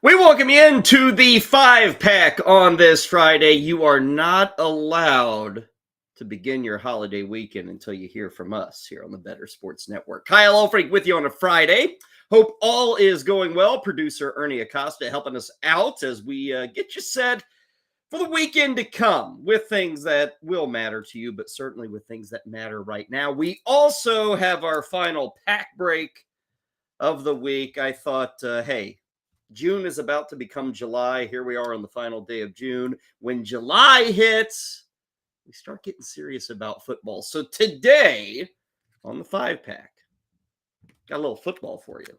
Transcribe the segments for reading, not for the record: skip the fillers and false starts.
We welcome you into the 5-pack on this Friday. You are not allowed to begin your holiday weekend until you hear from us here on the Better Sports Network. Kyle Elfrink with you on a Friday. Hope all is going well. Producer Ernie Acosta helping us out as we get you set for the weekend to come with things that will matter to you, but certainly with things that matter right now. We also have our final pack break of the week. I thought, hey, June is about to become July. Here we are on the final day of June. When July hits, we start getting serious about football. So today on the 5-pack, got a little football for you.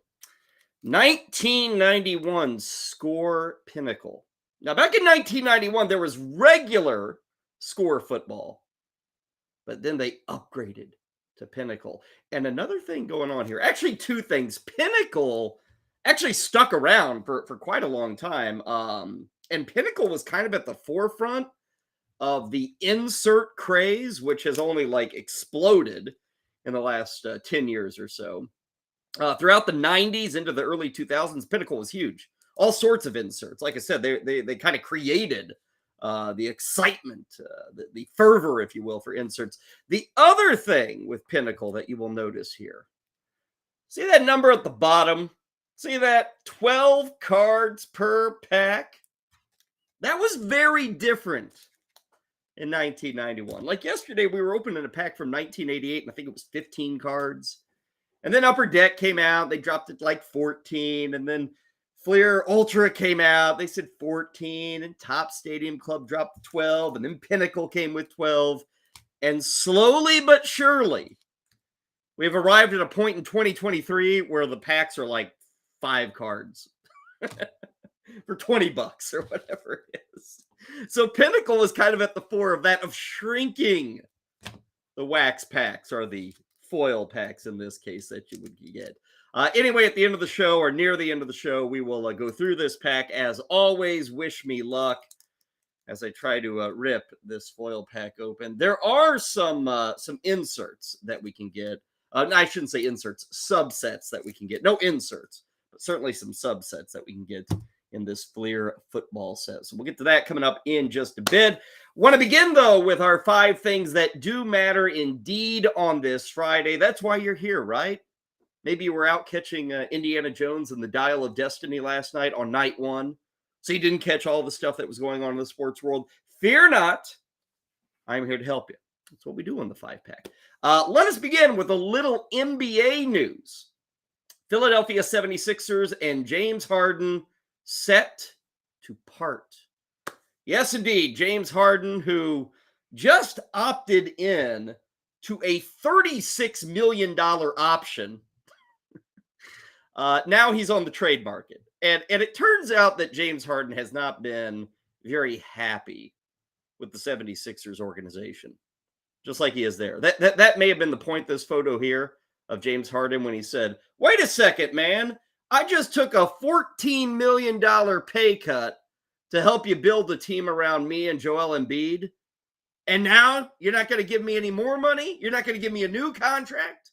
1991 score pinnacle. Now, back in 1991, there was regular score football, but then they upgraded to pinnacle. And another thing going on here, actually two things. Pinnacle actually stuck around for quite a long time. And Pinnacle was kind of at the forefront of the insert craze, which has only exploded in the last 10 years or so. Throughout the 90s into the early 2000s, Pinnacle was huge. All sorts of inserts. Like I said, they kind of created the excitement, the fervor, if you will, for inserts. The other thing with Pinnacle that you will notice here, see that number at the bottom? See that 12 cards per pack? That was very different in 1991. Like yesterday, we were opening a pack from 1988, and I think it was 15 cards. And then Upper Deck came out. They dropped it like 14. And then Fleer Ultra came out. They said 14. And Top Stadium Club dropped 12. And then Pinnacle came with 12. And slowly but surely, we've arrived at a point in 2023 where the packs are like 5 cards for $20 or whatever it is. So Pinnacle is kind of at the fore of that, of shrinking the wax packs, or the foil packs in this case, that you would get. Anyway, at the end of the show, or near the end of the show, we will go through this pack. As always, wish me luck as I try to rip this foil pack open. There are some inserts that we can get. I shouldn't say inserts, subsets that we can get. No inserts, but certainly some subsets that we can get in this Fleer football set. So we'll get to that coming up in just a bit. Want to begin, though, with our 5 things that do matter indeed on this Friday. That's why you're here, right? Maybe you were out catching Indiana Jones and the Dial of Destiny last night on night 1, so you didn't catch all the stuff that was going on in the sports world. Fear not. I'm here to help you. That's what we do on the 5-pack. Let us begin with a little NBA news. Philadelphia 76ers and James Harden set to part. Yes, indeed. James Harden, who just opted in to a $36 million option. Now he's on the trade market. And it turns out that James Harden has not been very happy with the 76ers organization, just like he is there. That may have been the point, this photo here of James Harden, when he said, wait a second, man, I just took a $14 million pay cut to help you build the team around me and Joel Embiid. And now you're not going to give me any more money? You're not going to give me a new contract?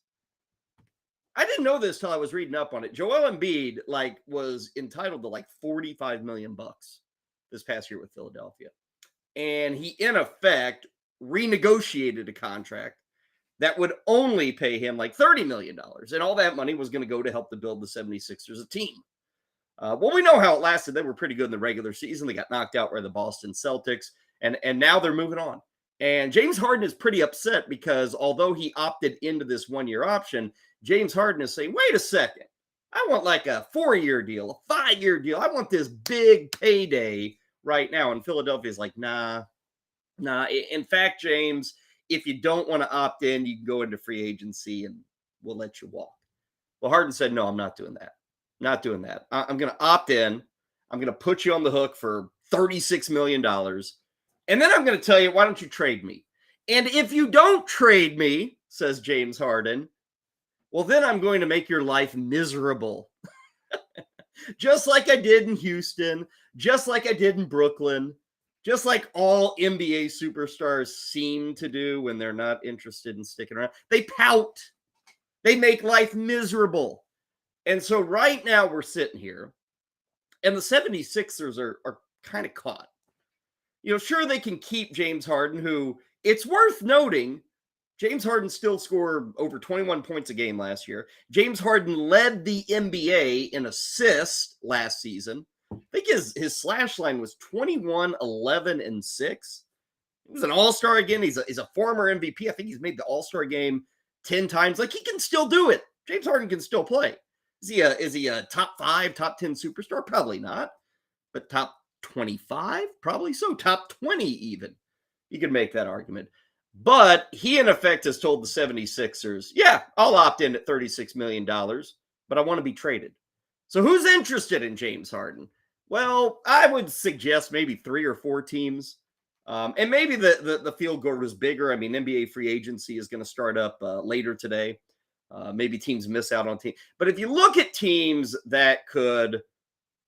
I didn't know this till I was reading up on it. Joel Embiid was entitled to $45 million this past year with Philadelphia. And he, in effect, renegotiated a contract that would only pay him $30 million. And all that money was going to go to help to build the 76ers a team. Well, we know how it lasted. They were pretty good in the regular season. They got knocked out by the Boston Celtics. And now they're moving on. And James Harden is pretty upset because although he opted into this 1-year option, James Harden is saying, wait a second. I want a 4-year deal, a 5-year deal. I want this big payday right now. And Philadelphia's nah. In fact, James, if you don't want to opt in, you can go into free agency and we'll let you walk. Well, Harden said, no, I'm not doing that. Not doing that. I'm going to opt in. I'm going to put you on the hook for $36 million. And then I'm going to tell you, why don't you trade me? And if you don't trade me, says James Harden, well, then I'm going to make your life miserable. Just like I did in Houston, just like I did in Brooklyn, just like all NBA superstars seem to do when they're not interested in sticking around. They pout. They make life miserable. And so right now we're sitting here, And the 76ers are kind of caught. Sure, they can keep James Harden, who, it's worth noting, James Harden still scored over 21 points a game last year. James Harden led the NBA in assists last season. I think his slash line was 21, 11, and 6. He was an all-star again. He's a former MVP. I think he's made the all-star game 10 times. Like, he can still do it. James Harden can still play. Is he a top 5, top 10 superstar? Probably not. But top 25? Probably so. Top 20 even. You could make that argument. But he, in effect, has told the 76ers, yeah, I'll opt in at $36 million, but I want to be traded. So who's interested in James Harden? Well, I would suggest maybe 3 or 4 teams. And maybe the field goal is bigger. I mean, NBA free agency is going to start up later today. Maybe teams miss out on teams. But if you look at teams that could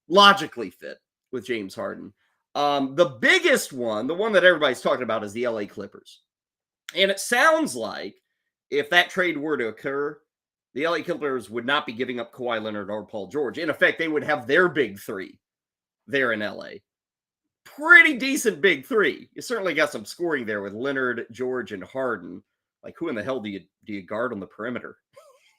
logically fit with James Harden, the biggest one, the one that everybody's talking about, is the LA Clippers. And it sounds like if that trade were to occur, the LA Clippers would not be giving up Kawhi Leonard or Paul George. In effect, they would have their big three there in LA. Pretty decent big three. You certainly got some scoring there with Leonard, George, and Harden. Like, who in the hell do you guard on the perimeter?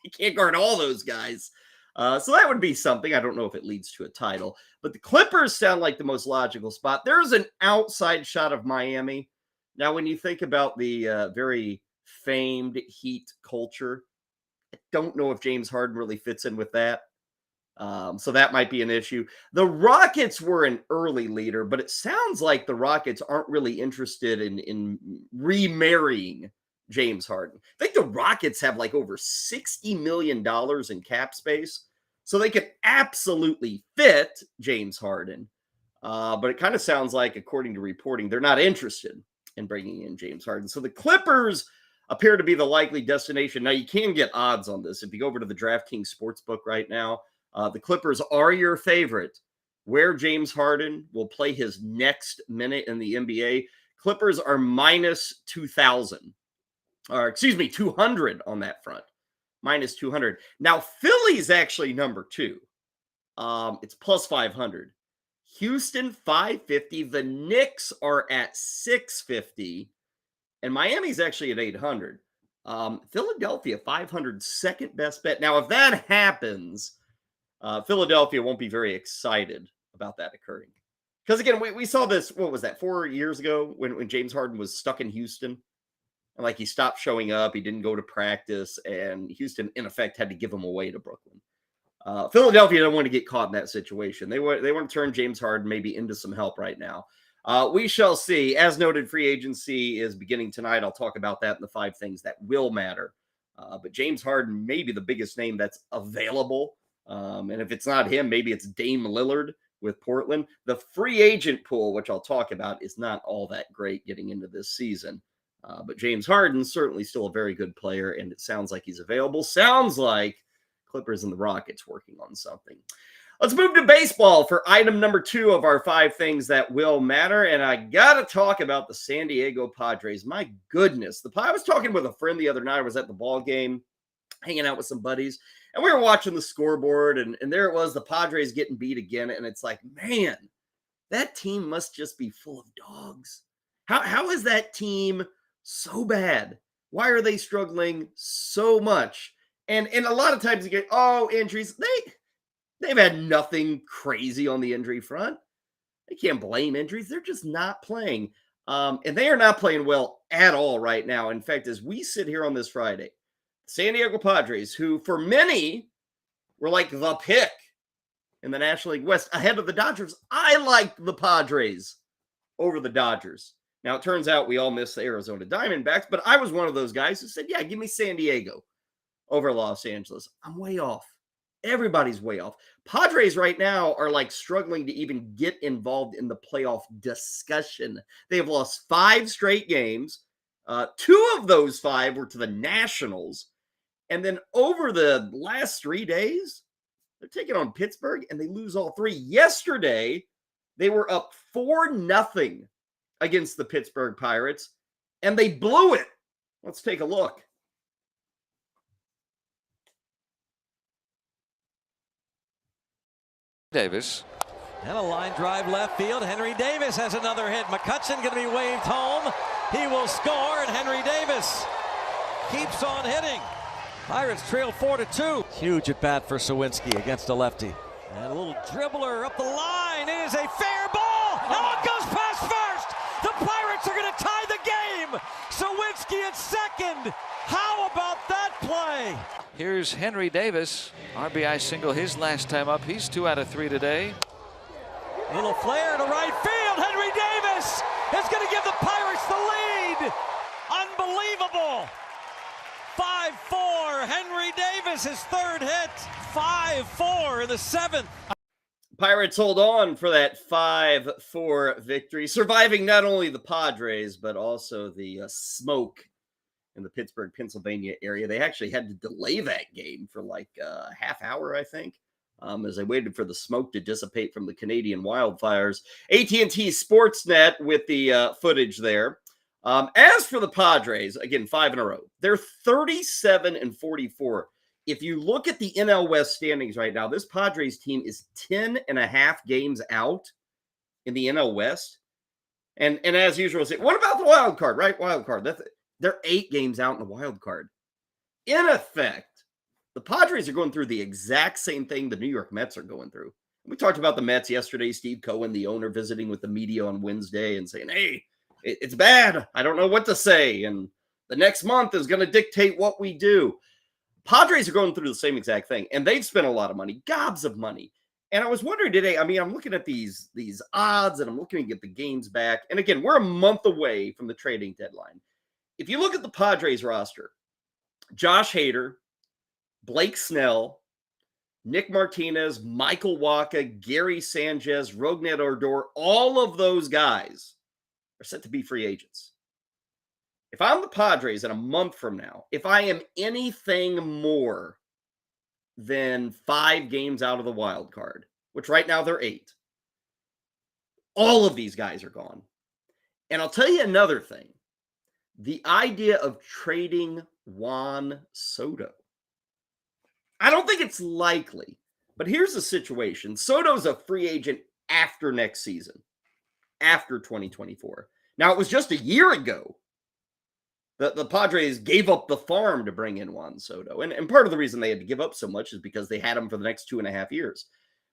You can't guard all those guys. So that would be something. I don't know if it leads to a title. But the Clippers sound like the most logical spot. There's an outside shot of Miami. Now, when you think about the very famed Heat culture, I don't know if James Harden really fits in with that. So that might be an issue. The Rockets were an early leader, but it sounds like the Rockets aren't really interested in remarrying James Harden. I think the Rockets have like over $60 million in cap space, so they could absolutely fit James Harden. But it kind of sounds like, according to reporting, they're not interested in bringing in James Harden. So the Clippers appear to be the likely destination. Now, you can get odds on this. If you go over to the DraftKings Sportsbook right now, the Clippers are your favorite. Where James Harden will play his next minute in the NBA, Clippers are minus 2,000. Or, excuse me, 200 on that front. Minus 200. Now, Philly's actually number 2. It's plus 500. Houston, 550. The Knicks are at 650. And Miami's actually at 800. Philadelphia, 500, second best bet. Now, if that happens, Philadelphia won't be very excited about that occurring. Because, again, we saw this, what was that, 4 years ago when James Harden was stuck in Houston? And, like, he stopped showing up. He didn't go to practice. And Houston, in effect, had to give him away to Brooklyn. Philadelphia don't want to get caught in that situation. They want to turn James Harden maybe into some help right now. We shall see. As noted, free agency is beginning tonight. I'll talk about that in the 5 things that will matter. But James Harden may be the biggest name that's available. And if it's not him, maybe it's Dame Lillard with Portland. The free agent pool, which I'll talk about, is not all that great getting into this season. But James Harden's certainly still a very good player, and it sounds like he's available. Sounds like Clippers and the Rockets working on something. Let's move to baseball for item number 2 of our 5 things that will matter. And I got to talk about the San Diego Padres. My goodness. I was talking with a friend the other night. I was at the ball game, hanging out with some buddies, and we were watching the scoreboard, and there it was, the Padres getting beat again. And it's like, man, that team must just be full of dogs. How is that team so bad? Why are they struggling so much? And a lot of times you get, injuries. They've had nothing crazy on the injury front. They can't blame injuries. They're just not playing. And they are not playing well at all right now. In fact, as we sit here on this Friday, San Diego Padres, who for many were like the pick in the National League West ahead of the Dodgers. I liked the Padres over the Dodgers. Now, it turns out we all miss the Arizona Diamondbacks, but I was one of those guys who said, yeah, give me San Diego over Los Angeles. I'm way off. Everybody's way off. Padres right now are like struggling to even get involved in the playoff discussion. They have lost 5 straight games. 2 of those 5 were to the Nationals. And then over the last 3 days, they're taking on Pittsburgh, and they lose all 3. Yesterday, they were up 4-0 against the Pittsburgh Pirates, and they blew it. Let's take a look. Davis And a line drive left field. Henry Davis has another hit. McCutcheon going to be waved home. He will score, and Henry Davis keeps on hitting. Pirates trail 4-2. Huge at bat for Sawinski against a lefty. And a little dribbler up the line. It is a fair ball. Oh, it goes past first. The Pirates are going to tie the game. Sawinski at second. How about that play? Here's Henry Davis. RBI single his last time up. He's 2 out of 3 today. Little flare to right field. Henry Davis is going to give the Pirates the lead. Unbelievable. 5-4. Henry Davis, his third hit. 5-4 in the 7th. Pirates hold on for that 5-4 victory, surviving not only the Padres, but also the smoke in the Pittsburgh, Pennsylvania area. They actually had to delay that game for like a half hour, I think, as they waited for the smoke to dissipate from the Canadian wildfires. AT&T Sportsnet with the footage there. As for the Padres, again, 5 in a row. They're 37-44. If you look at the NL West standings right now, this Padres team is 10.5 games out in the NL West. And as usual, say, what about the wild card, right? Wild card. They're 8 games out in the wild card. In effect, the Padres are going through the exact same thing the New York Mets are going through. We talked about the Mets yesterday. Steve Cohen, the owner, visiting with the media on Wednesday and saying, hey, it's bad. I don't know what to say. And the next month is going to dictate what we do. Padres are going through the same exact thing. And they've spent a lot of money, gobs of money. And I was wondering today, I mean, I'm looking at these odds and I'm looking at the games back. And again, we're a month away from the trading deadline. If you look at the Padres roster, Josh Hader, Blake Snell, Nick Martinez, Michael Wacha, Gary Sanchez, Rougned Odor, all of those guys are set to be free agents. If I'm the Padres in a month from now, if I am anything more than 5 games out of the wild card, which right now they're 8, all of these guys are gone. And I'll tell you another thing. The idea of trading Juan Soto. I don't think it's likely, but here's the situation. Soto's a free agent after next season, after 2024. Now, it was just a year ago that the Padres gave up the farm to bring in Juan Soto. And part of the reason they had to give up so much is because they had him for the next 2.5 years.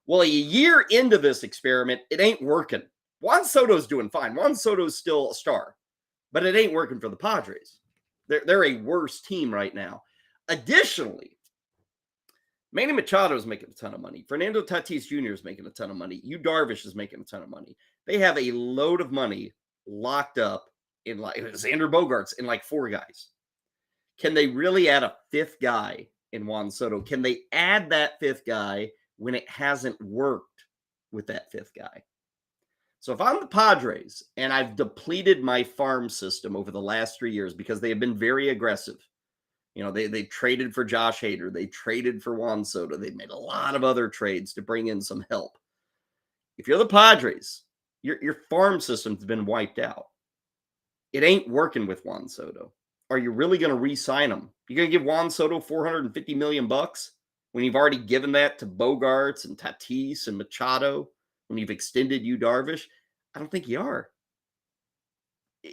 Well, a year into this experiment, it ain't working. Juan Soto's doing fine. Juan Soto's still a star, but it ain't working for the Padres. They're a worse team right now. Additionally, Manny Machado is making a ton of money. Fernando Tatis Jr. is making a ton of money. Yu Darvish is making a ton of money. They have a load of money locked up in like Xander Bogaerts in like 4 guys. Can they really add a 5th guy in Juan Soto? Can they add that 5th guy when it hasn't worked with that 5th guy? So if I'm the Padres and I've depleted my farm system over the last 3 years because they have been very aggressive. You know, they traded for Josh Hader. They traded for Juan Soto. They made a lot of other trades to bring in some help. If you're the Padres, your farm system's been wiped out. It ain't working with Juan Soto. Are you really going to re-sign him? You're going to give Juan Soto $450 million when you've already given that to Bogaerts and Tatis and Machado, when you've extended Yu Darvish? I don't think you are.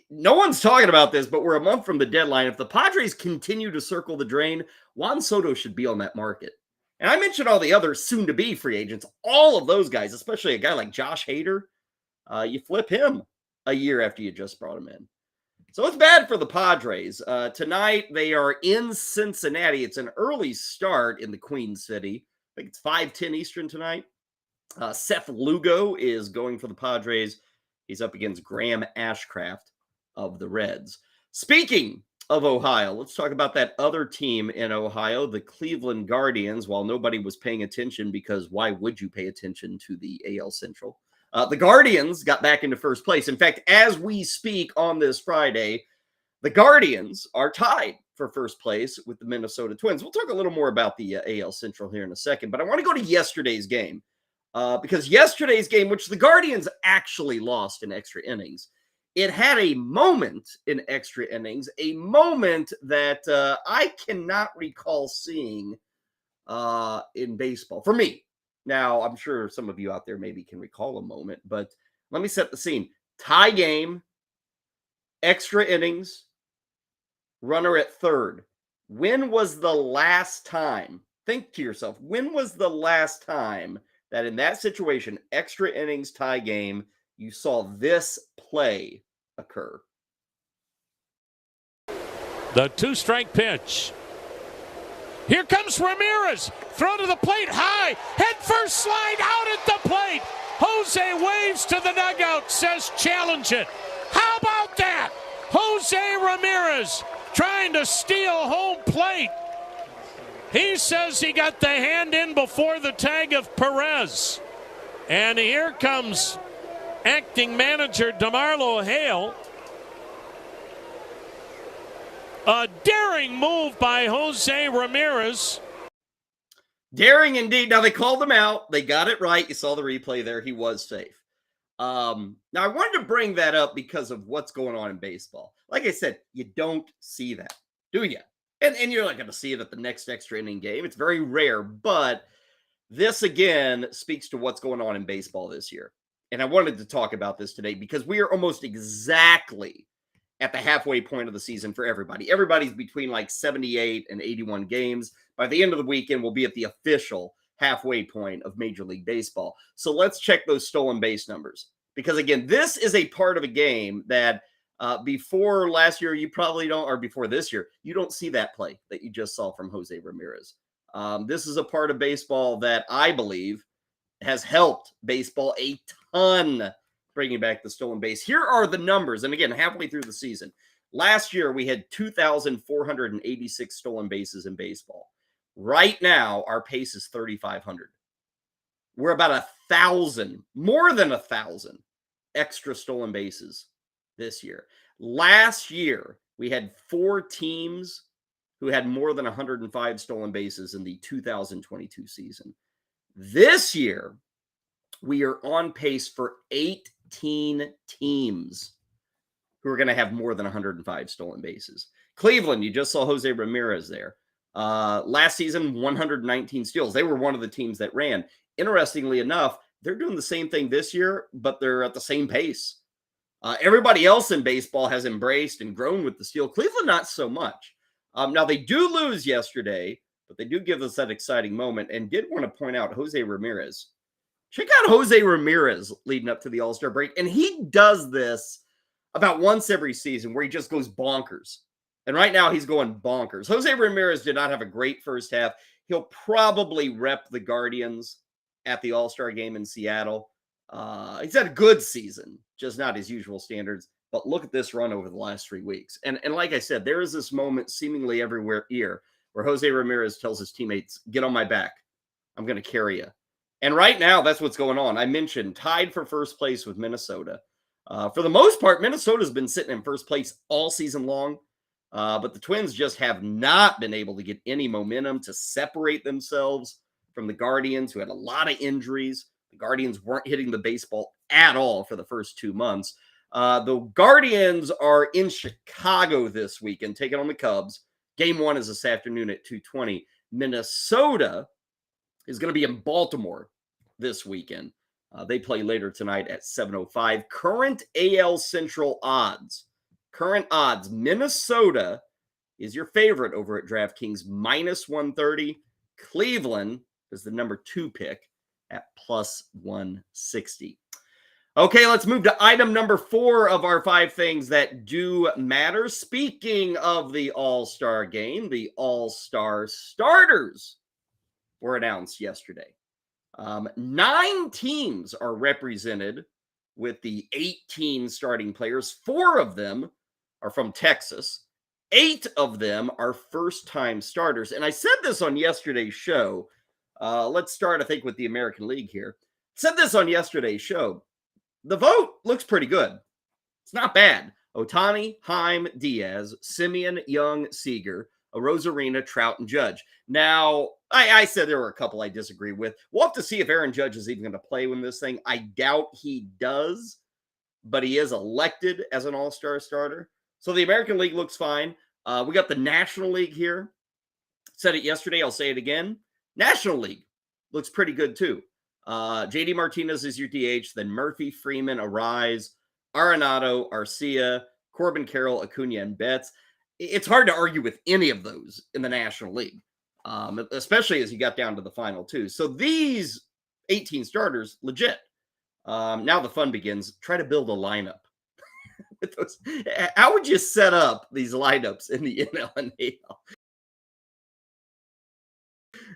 No one's talking about this, but we're a month from the deadline. If the Padres continue to circle the drain, Juan Soto should be on that market. And I mentioned all the other soon-to-be free agents. All of those guys, especially a guy like Josh Hader, you flip him a year after you just brought him in. So it's bad for the Padres. Tonight, they are in Cincinnati. It's an early start in the Queen City. I think it's 5:10 Eastern tonight. Seth Lugo is going for the Padres. He's up against Graham Ashcraft of the Reds. Speaking of Ohio, let's talk about that other team in Ohio, the Cleveland Guardians. While nobody was paying attention, because why would you pay attention to the AL Central? The Guardians got back into first place. In fact, as we speak on this Friday, the Guardians are tied for first place with the Minnesota Twins. We'll talk a little more about the AL Central here in a second, but I want to go to yesterday's game because yesterday's game, which the Guardians actually lost in extra innings, it had a moment in extra innings, a moment that I cannot recall seeing in baseball. For me, Now, I'm sure some of you out there maybe can recall a moment, but let me set the scene. Tie game, extra innings, runner at third. When was the last time? Think to yourself, when was the last time that in that situation, extra innings, tie game, you saw this play occur? The 2-strike pitch. Here comes Ramirez. Throw to the plate high. Head first slide out at the plate. Jose waves to the dugout, says challenge it. How about that? Jose Ramirez trying to steal home plate. He says he got the hand in before the tag of Perez. And here comes acting manager DeMarlo Hale. A daring move by Jose Ramirez. Daring indeed. Now, they called him out. They got it right. You saw the replay there. He was safe. Now, I wanted to bring that up because of what's going on in baseball. Like I said, you don't see that, do you? And you're not going to see it at the next extra inning game. It's very rare. But this, again, speaks to what's going on in baseball this year. And I wanted to talk about this today because we are almost exactly at the halfway point of the season for everybody. Everybody's between like 78 and 81 games. By the end of the weekend, we'll be at the official halfway point of Major League Baseball. So let's check those stolen base numbers. Because again, this is a part of a game that before last year, you probably don't, or before this year, you don't see that play that you just saw from Jose Ramirez. This is a part of baseball that I believe has helped baseball a ton, bringing back the stolen base. Here are the numbers. And again, halfway through the season, last year we had 2,486 stolen bases in baseball. Right now, our pace is 3,500. We're about 1,000, more than 1,000 extra stolen bases this year. Last year, we had 4 teams who had more than 105 stolen bases in the 2022 season. This year, we are on pace for 18 teams who are going to have more than 105 stolen bases. Cleveland, you just saw Jose Ramirez there. Last season, 119 steals. They were one of the teams that ran. Interestingly enough, they're doing the same thing this year, but they're at the same pace. Everybody else in baseball has embraced and grown with the steal. Cleveland, not so much. Now, they do lose yesterday, but they do give us that exciting moment. And did want to point out Jose Ramirez. Check out Jose Ramirez leading up to the All-Star break. And he does this about once every season where he just goes bonkers. And right now he's going bonkers. Jose Ramirez did not have a great first half. He'll probably rep the Guardians at the All-Star game in Seattle. He's had a good season, just not his usual standards. But look at this run over the last 3 weeks. And like I said, there is this moment seemingly everywhere here where Jose Ramirez tells his teammates, get on my back. I'm going to carry you. And right now, that's what's going on. I mentioned tied for first place with Minnesota. For the most part, Minnesota's been sitting in first place all season long. But the Twins just have not been able to get any momentum to separate themselves from the Guardians, who had a lot of injuries. The Guardians weren't hitting the baseball at all for the first 2 months. The Guardians are in Chicago this weekend, taking on the Cubs. Game 1 is this afternoon at 2:20. Minnesota is going to be in Baltimore this weekend. They play later tonight at 7:05. Current AL Central odds. Current odds. Minnesota is your favorite over at DraftKings, minus 130. Cleveland is the number 2 pick at plus 160. Okay, let's move to item number 4 of our 5 things that do matter. Speaking of the All-Star game, the All-Star starters were announced yesterday. 9 teams are represented with the 18 starting players. 4 of them are from Texas. 8 of them are first-time starters. And I said this on yesterday's show. Let's start, I think, with the American League here. Said this on yesterday's show. The vote looks pretty good. It's not bad. Ohtani, Heim, Diaz, Simeon, Young, Seager, Arozarena, Trout, and Judge. Now, I said there were a couple I disagree with. We'll have to see if Aaron Judge is even going to play in this thing. I doubt he does, but he is elected as an all-star starter. So the American League looks fine. We got the National League here. Said it yesterday. I'll say it again. National League looks pretty good too. JD Martinez is your DH, then Murphy, Freeman, Arise, Arenado, Arcia, Corbin Carroll, Acuna, and Betts. It's hard to argue with any of those in the National League, especially as you got down to the final two. So these 18 starters, legit. Now the fun begins. Try to build a lineup. With those. How would you set up these lineups in the NL and AL?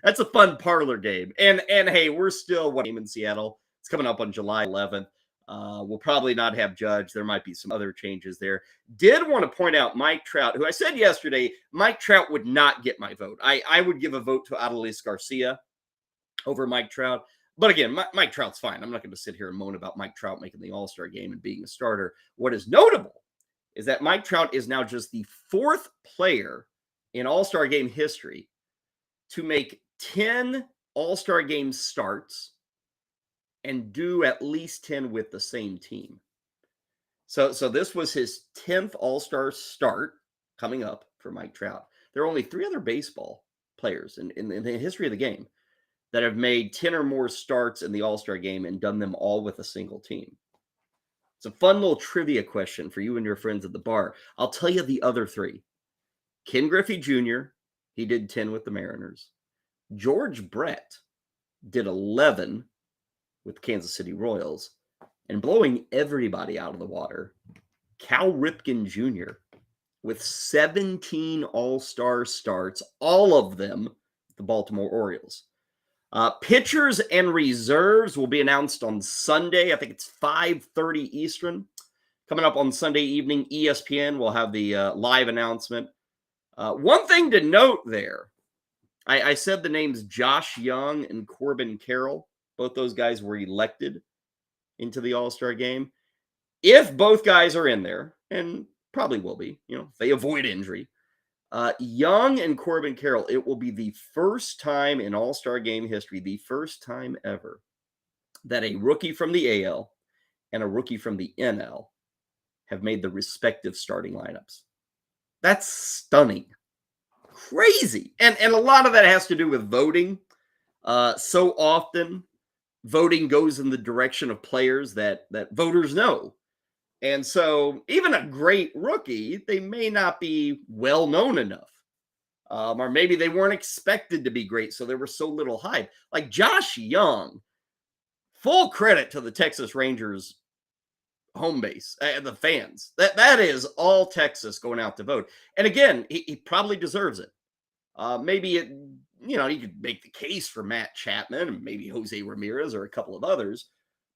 That's a fun parlor game. And hey, we're still one game in Seattle. It's coming up on July 11th. We'll probably not have Judge. There might be some other changes there. Did want to point out Mike Trout, who I said yesterday, Mike Trout would not get my vote. I would give a vote to Adolis Garcia over Mike Trout. But again, Mike Trout's fine. I'm not going to sit here and moan about Mike Trout making the All-Star game and being a starter. What is notable is that Mike Trout is now just the fourth player in All-Star game history to make 10 All-Star game starts and do at least 10 with the same team. So this was his 10th All-Star start coming up for Mike Trout. There are only 3 other baseball players in the history of the game that have made 10 or more starts in the All-Star game and done them all with a single team. It's a fun little trivia question for you and your friends at the bar. I'll tell you the other 3. Ken Griffey Jr., he did 10 with the Mariners. George Brett did 11 with the Kansas City Royals. And blowing everybody out of the water, Cal Ripken Jr. with 17 All-Star starts, all of them the Baltimore Orioles. Pitchers and reserves will be announced on Sunday. I think it's 5:30 Eastern. Coming up on Sunday evening, ESPN will have the live announcement. One thing to note there, I said the names Josh Young and Corbin Carroll. Both those guys were elected into the All-Star game. If both guys are in there, and probably will be, if they avoid injury, Young and Corbin Carroll, it will be the first time in All-Star game history, the first time ever, that a rookie from the AL and a rookie from the NL have made the respective starting lineups. That's stunning. Crazy. And a lot of that has to do with voting. So often, voting goes in the direction of players that voters know. And so even a great rookie, they may not be well known enough. Or maybe they weren't expected to be great, so there was so little hype. Like Josh Young, full credit to the Texas Rangers home base, the fans. That is all Texas going out to vote. And again, he probably deserves it. Maybe you could make the case for Matt Chapman and maybe Jose Ramirez or a couple of others.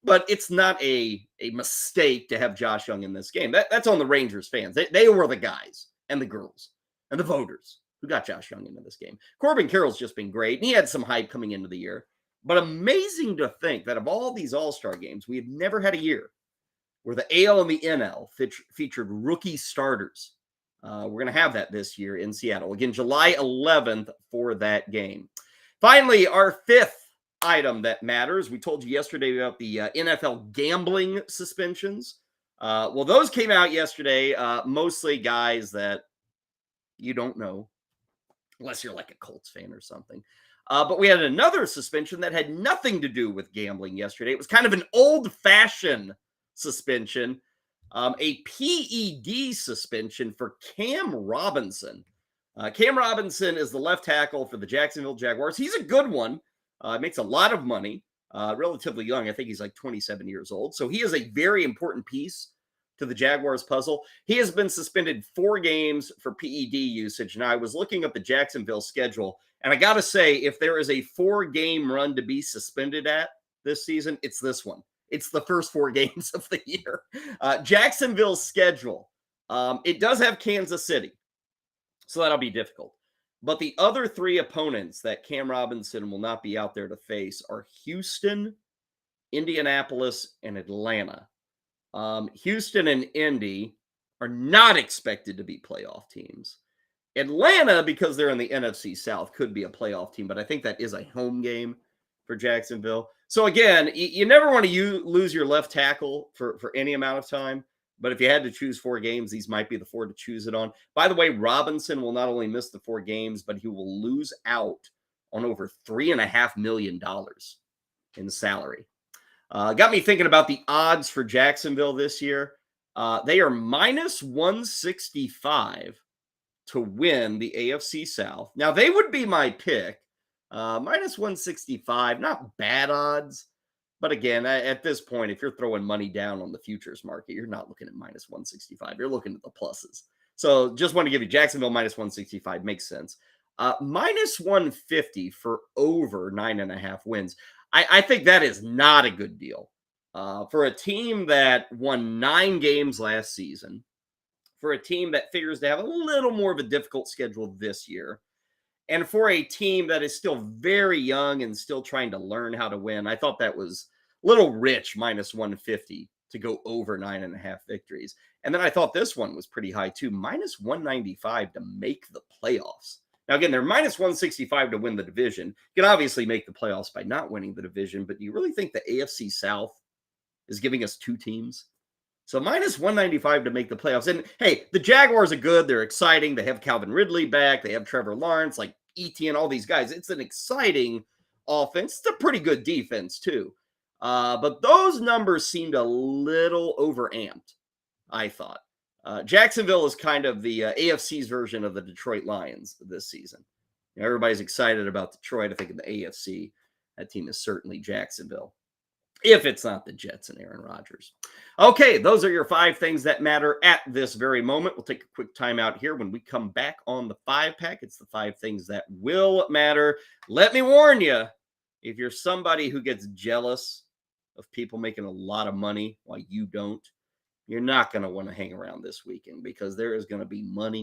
But it's not a mistake to have Josh Young in this game. That's on the Rangers fans. They were the guys and the girls and the voters who got Josh Young into this game. Corbin Carroll's just been great, and he had some hype coming into the year. But amazing to think that of all these All-Star games, we have never had a year where the AL and the NL featured rookie starters. We're going to have that this year in Seattle. Again, July 11th for that game. Finally, our 5th item that matters. We told you yesterday about the NFL gambling suspensions. Well, those came out yesterday, mostly guys that you don't know, unless you're like a Colts fan or something. But we had another suspension that had nothing to do with gambling yesterday. It was kind of an old-fashioned suspension, a PED suspension for Cam Robinson. Cam Robinson is the left tackle for the Jacksonville Jaguars. He's a good one. Makes a lot of money, relatively young. I think he's like 27 years old. So he is a very important piece to the Jaguars puzzle. He has been suspended 4 games for PED usage. Now, I was looking up the Jacksonville schedule, and I got to say, if there is a 4-game run to be suspended at this season, it's this one. It's the first 4 games of the year. Jacksonville's schedule, it does have Kansas City, so that'll be difficult. But the other 3 opponents that Cam Robinson will not be out there to face are Houston, Indianapolis, and Atlanta. Houston and Indy are not expected to be playoff teams. Atlanta, because they're in the NFC South, could be a playoff team, but I think that is a home game for Jacksonville. So again, you never want to lose your left tackle for any amount of time. But if you had to choose 4 games, these might be the 4 to choose it on. By the way, Robinson will not only miss the 4 games, but he will lose out on over $3.5 million in salary. Got me thinking about the odds for Jacksonville this year. They are minus 165 to win the AFC South. Now, they would be my pick. Minus 165, not bad odds. But again, at this point, if you're throwing money down on the futures market, you're not looking at minus 165. You're looking at the pluses. So just want to give you Jacksonville minus 165. Makes sense. Minus 150 for over 9.5 wins. I think that is not a good deal. For a team that won 9 games last season, for a team that figures to have a little more of a difficult schedule this year, and for a team that is still very young and still trying to learn how to win, I thought that was a little rich, minus 150 to go over 9.5 victories. And then I thought this one was pretty high too, minus 195 to make the playoffs. Now, again, they're minus 165 to win the division. You can obviously make the playoffs by not winning the division, but do you really think the AFC South is giving us 2 teams? So minus 195 to make the playoffs. And hey, the Jaguars are good. They're exciting. They have Calvin Ridley back. They have Trevor Lawrence, like Etienne, all these guys. It's an exciting offense. It's a pretty good defense too. But those numbers seemed a little overamped, I thought. Jacksonville is kind of the AFC's version of the Detroit Lions this season. You know, everybody's excited about Detroit. I think in the AFC, that team is certainly Jacksonville, if it's not the Jets and Aaron Rodgers. Okay, those are your 5 things that matter at this very moment. We'll take a quick time out here. When we come back on the 5-pack, it's the 5 things that will matter. Let me warn you, if you're somebody who gets jealous of people making a lot of money while you don't, you're not going to want to hang around this weekend, because there is going to be money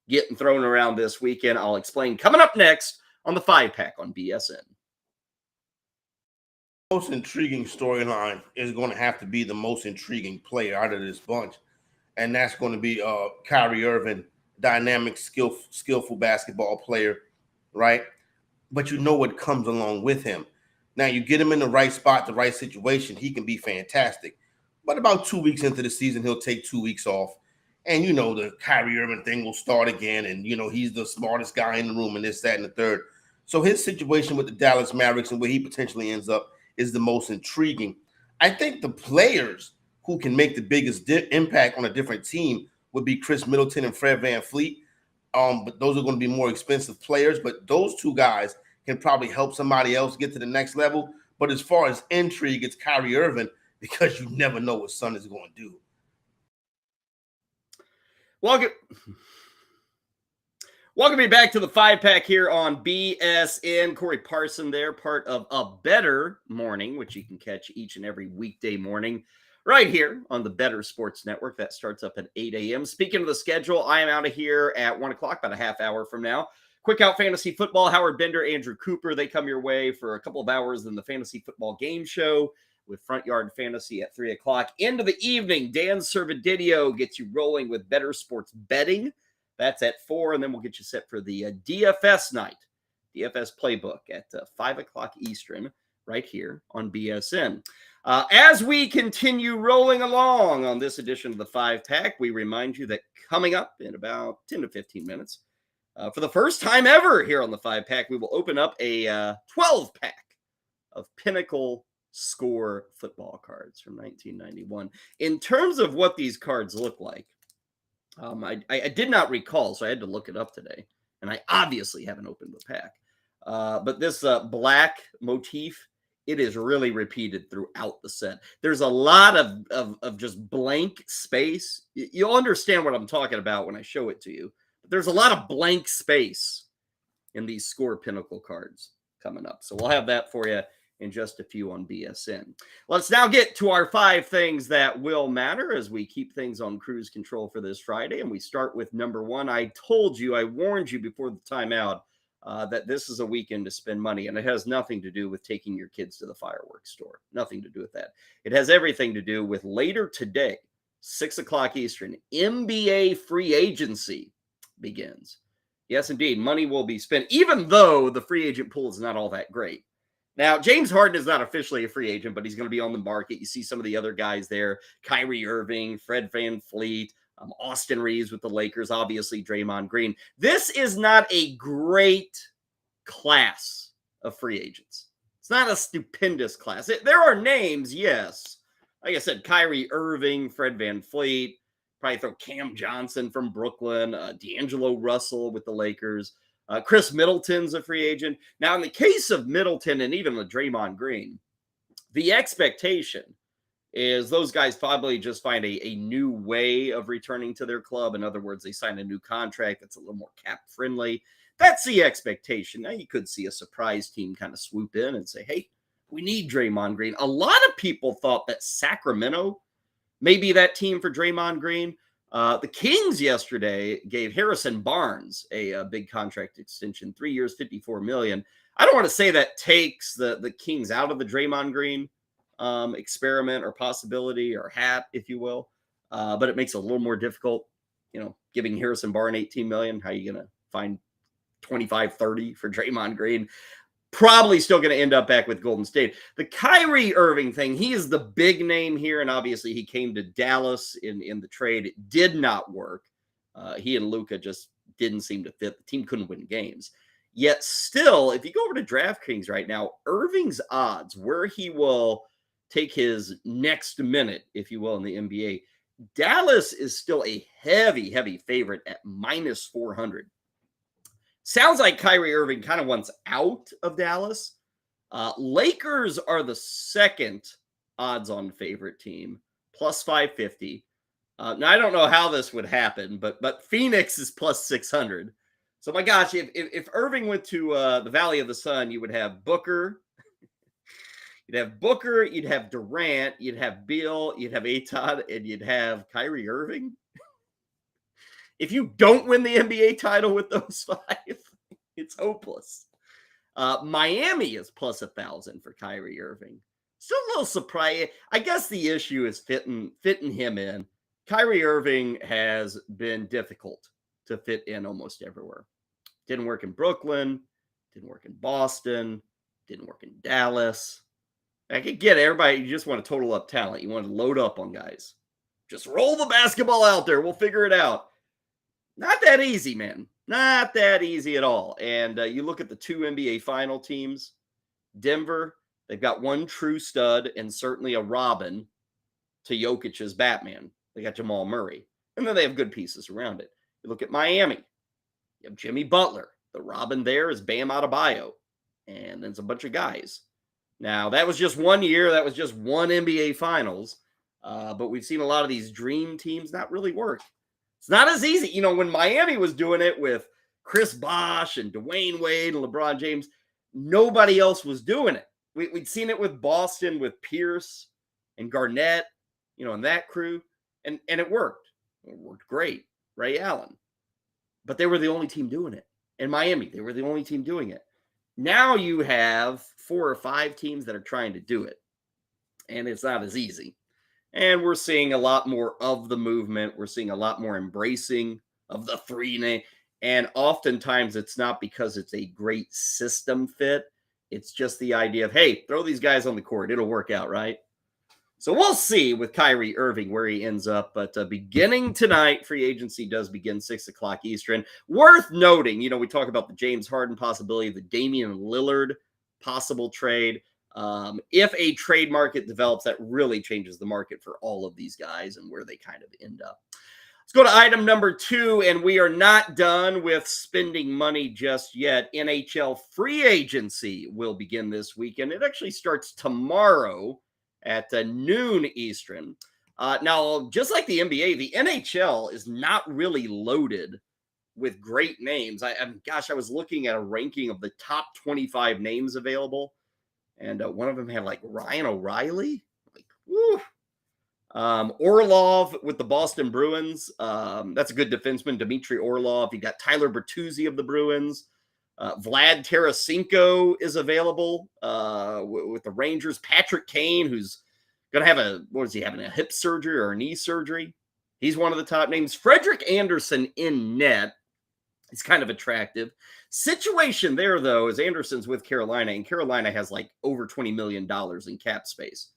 getting thrown around this weekend. I'll explain coming up next on the 5-pack on BSN. Most intriguing storyline is going to have to be the most intriguing player out of this bunch, and that's going to be Kyrie Irving, dynamic, skillful basketball player, right? But you know what comes along with him. Now, you get him in the right spot, the right situation, he can be fantastic. But about 2 weeks into the season, he'll take 2 weeks off, and you know the Kyrie Irving thing will start again, and you know he's the smartest guy in the room, and this, that, and the third. So his situation with the Dallas Mavericks and where he potentially ends up is the most intriguing. I think the players who can make the biggest impact on a different team would be Chris Middleton and Fred VanVleet. But those are going to be more expensive players. But those 2 guys can probably help somebody else get to the next level. But as far as intrigue, it's Kyrie Irving, because you never know what Son is going to do. Welcome me back to the 5-pack here on BSN. Corey Parson there, part of A Better Morning, which you can catch each and every weekday morning right here on the Better Sports Network. That starts up at 8 a.m. Speaking of the schedule, I am out of here at 1 o'clock, about a half hour from now. Quick Out Fantasy Football, Howard Bender, Andrew Cooper, they come your way for a couple of hours in the Fantasy Football Game Show with Front Yard Fantasy at 3 o'clock. Into the evening, Dan Servidideo gets you rolling with Better Sports Betting. That's at 4, and then we'll get you set for the DFS night, DFS Playbook at 5 o'clock Eastern right here on BSN. As we continue rolling along on this edition of the 5-pack, we remind you that coming up in about 10 to 15 minutes, for the first time ever here on the 5-pack, we will open up a 12-pack of Pinnacle Score football cards from 1991. In terms of what these cards look like, I did not recall, so I had to look it up today, and I obviously haven't opened the pack. But this black motif, it is really repeated throughout the set. There's a lot of just blank space. You'll understand what I'm talking about when I show it to you. But there's a lot of blank space in these Score Pinnacle cards coming up. So we'll have that for you in just a few on BSN. Let's now get to our 5 things that will matter as we keep things on cruise control for this Friday. And we start with number 1. I warned you before the timeout that this is a weekend to spend money, and it has nothing to do with taking your kids to the fireworks store. Nothing to do with that. It has everything to do with later today, 6 o'clock Eastern, NBA free agency begins. Yes, indeed, money will be spent, even though the free agent pool is not all that great. Now, James Harden is not officially a free agent, but he's going to be on the market. You see some of the other guys there, Kyrie Irving, Fred VanVleet, Austin Reeves with the Lakers, obviously Draymond Green. This is not a great class of free agents. not a stupendous class. There are names, yes. Like I said, Kyrie Irving, Fred VanVleet, probably throw Cam Johnson from Brooklyn, D'Angelo Russell with the Lakers. Chris Middleton's a free agent. Now, in the case of Middleton and even the Draymond Green, the expectation is those guys probably just find a new way of returning to their club. In other words, they sign a new contract that's a little more cap friendly. That's the expectation. Now, you could see a surprise team kind of swoop in and say, hey, we need Draymond Green. A lot of people thought that Sacramento may be that team for Draymond Green. The Kings yesterday gave Harrison Barnes a big contract extension, 3 years, $54 million. I don't want to say that takes the Kings out of the Draymond Green experiment or possibility or hat, if you will, but it makes it a little more difficult. Giving Harrison Barnes $18 million, how are you going to find 25, 30 for Draymond Green? Probably still going to end up back with Golden State. The Kyrie Irving thing, he is the big name here, and obviously he came to Dallas in the trade. It did not work. He and Luka just didn't seem to fit. The team couldn't win games. Yet still, if you go over to DraftKings right now, Irving's odds, where he will take his next minute, if you will, in the NBA, Dallas is still a heavy, heavy favorite at minus 400. Sounds like Kyrie Irving kind of wants out of Dallas. Lakers are the second odds-on favorite team, plus 550. Now, I don't know how this would happen, but Phoenix is plus 600. So, my gosh, if Irving went to the Valley of the Sun, you would have Booker. You'd have Booker, you'd have Durant, you'd have Beal, you'd have Ayton, and you'd have Kyrie Irving. If you don't win the NBA title with those five, it's hopeless. Miami is plus 1,000 for Kyrie Irving. Still a little surprised. I guess the issue is fitting him in. Kyrie Irving has been difficult to fit in almost everywhere. Didn't work in Brooklyn, didn't work in Boston, didn't work in Dallas. I could get everybody. You just want to total up talent. You want to load up on guys. Just roll the basketball out there. We'll figure it out. Not that easy, man. Not that easy at all. And you look at the two NBA final teams, Denver, they've got one true stud and certainly a Robin to Jokic's Batman. They got Jamal Murray. And then they have good pieces around it. You look at Miami. You have Jimmy Butler. The Robin there is Bam Adebayo. And then it's a bunch of guys. Now, that was just 1 year. That was just one NBA Finals. But we've seen a lot of these dream teams not really work. It's not as easy. When Miami was doing it with Chris Bosh and Dwayne Wade and LeBron James, nobody else was doing it. We'd seen it with Boston with Pierce and Garnett, and that crew. And it worked. It worked great. Ray Allen. But they were the only team doing it. In Miami, they were the only team doing it. Now you have 4 or 5 teams that are trying to do it. And it's not as easy. And we're seeing a lot more of the movement. We're seeing a lot more embracing of the three name. And oftentimes it's not because it's a great system fit. It's just the idea of, hey, throw these guys on the court. It'll work out, right? So we'll see with Kyrie Irving where he ends up. But beginning tonight, free agency does begin 6 o'clock Eastern. Worth noting, we talk about the James Harden possibility, the Damian Lillard possible trade. If a trade market develops, that really changes the market for all of these guys and where they kind of end up. Let's go to item number 2, and we are not done with spending money just yet. NHL Free Agency will begin this weekend. It actually starts tomorrow at noon Eastern. Now, just like the NBA, the NHL is not really loaded with great names. I was looking at a ranking of the top 25 names available. And one of them had like Ryan O'Reilly. Like, woo. Orlov with the Boston Bruins. That's a good defenseman, Dmitry Orlov. You got Tyler Bertuzzi of the Bruins. Vlad Tarasenko is available with the Rangers. Patrick Kane, who's going to have a hip surgery or a knee surgery? He's one of the top names. Frederik Andersen in net. He's kind of attractive. Situation there, though, is Anderson's with Carolina, and Carolina has like over $20 million in cap space.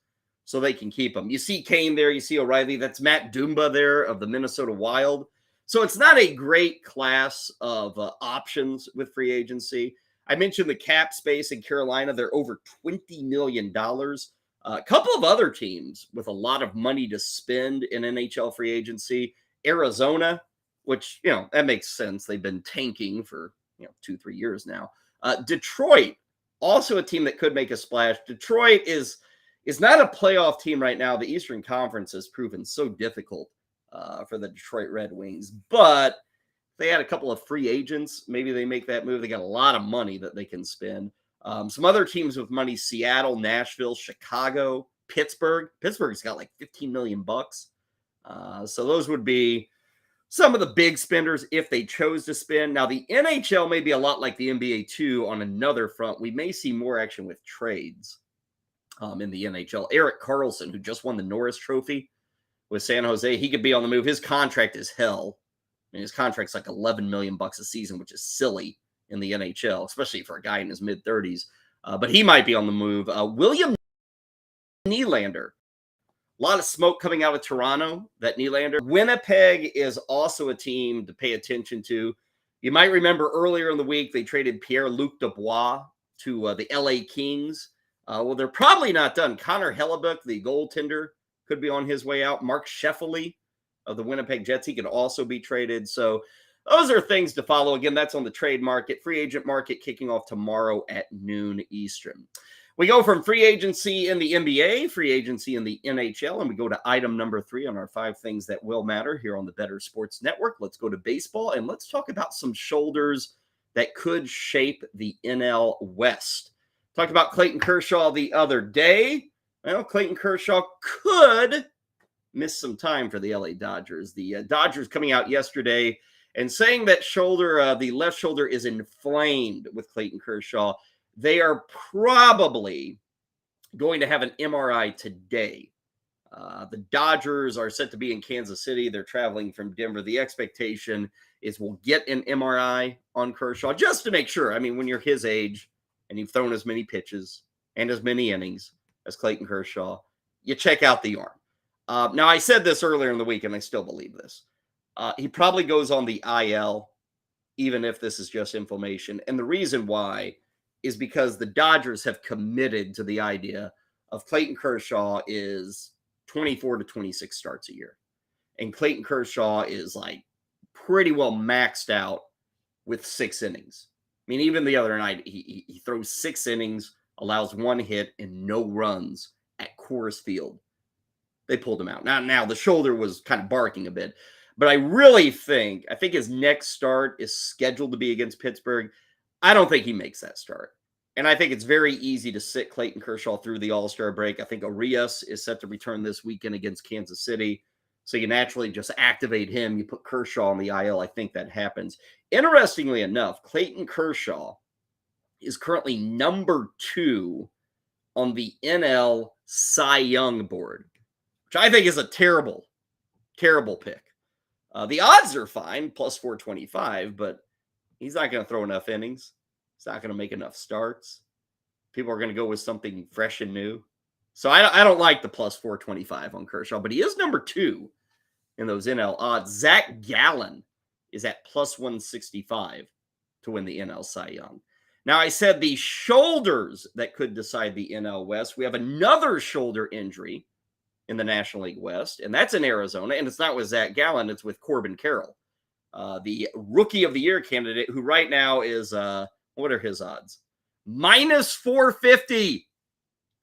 So they can keep him. You see Kane there. You see O'Reilly. That's Matt Dumba there of the Minnesota Wild. So it's not a great class of options with free agency. I mentioned the cap space in Carolina. They're over $20 million. A couple of other teams with a lot of money to spend in NHL free agency. Arizona, which, that makes sense. They've been tanking for, 2-3 years now. Detroit, also a team that could make a splash. Detroit is not a playoff team right now. The Eastern Conference has proven so difficult for the Detroit Red Wings. But they had a couple of free agents. Maybe they make that move. They got a lot of money that they can spend. Some other teams with money: Seattle, Nashville, Chicago, Pittsburgh. Pittsburgh's got like $15 million bucks. So those would be some of the big spenders if they chose to spend. Now, the NHL may be a lot like the NBA too on another front. We may see more action with trades in the NHL. Erik Karlsson, who just won the Norris Trophy with San Jose, he could be on the move. His contract is hell. I mean, his contract's like $11 million bucks a season, which is silly in the NHL, especially for a guy in his mid-30s. But he might be on the move. William Nylander. A lot of smoke coming out of Toronto, that Nylander. Winnipeg is also a team to pay attention to. You might remember earlier in the week, they traded Pierre-Luc Dubois to the LA Kings. Well, they're probably not done. Connor Hellebuck, the goaltender, could be on his way out. Mark Sheffley of the Winnipeg Jets, he could also be traded. So those are things to follow. Again, that's on the trade market. Free agent market kicking off tomorrow at noon Eastern. We go from free agency in the NBA, free agency in the NHL, and we go to item number 3 on our 5 things that will matter here on the Better Sports Network. Let's go to baseball, and let's talk about some shoulders that could shape the NL West. Talked about Clayton Kershaw the other day. Well, Clayton Kershaw could miss some time for the LA Dodgers. The Dodgers coming out yesterday and saying that the left shoulder is inflamed with Clayton Kershaw. They are probably going to have an MRI today. The Dodgers are set to be in Kansas City. They're traveling from Denver. The expectation is we'll get an MRI on Kershaw just to make sure. I mean, when you're his age and you've thrown as many pitches and as many innings as Clayton Kershaw, you check out the arm. Now, I said this earlier in the week, and I still believe this. He probably goes on the IL, even if this is just inflammation. And the reason why is because the Dodgers have committed to the idea of Clayton Kershaw is 24 to 26 starts a year. And Clayton Kershaw is like pretty well maxed out with 6 innings. I mean, even the other night, he throws 6 innings, allows 1 hit and no runs at Coors Field. They pulled him out. Now the shoulder was kind of barking a bit, but I think his next start is scheduled to be against Pittsburgh. I don't think he makes that start. And I think it's very easy to sit Clayton Kershaw through the All-Star break. I think Arias is set to return this weekend against Kansas City. So you naturally just activate him. You put Kershaw on the IL. I think that happens. Interestingly enough, Clayton Kershaw is currently number 2 on the NL Cy Young board, which I think is a terrible, terrible pick. The odds are fine, plus 425, but he's not going to throw enough innings. He's not going to make enough starts. People are going to go with something fresh and new. So I don't like the plus 425 on Kershaw, but he is number 2 in those NL odds. Zach Gallen is at plus 165 to win the NL Cy Young. Now, I said the shoulders that could decide the NL West. We have another shoulder injury in the National League West, and that's in Arizona. And it's not with Zach Gallen, it's with Corbin Carroll, the Rookie of the Year candidate, who right now is, what are his odds? Minus 450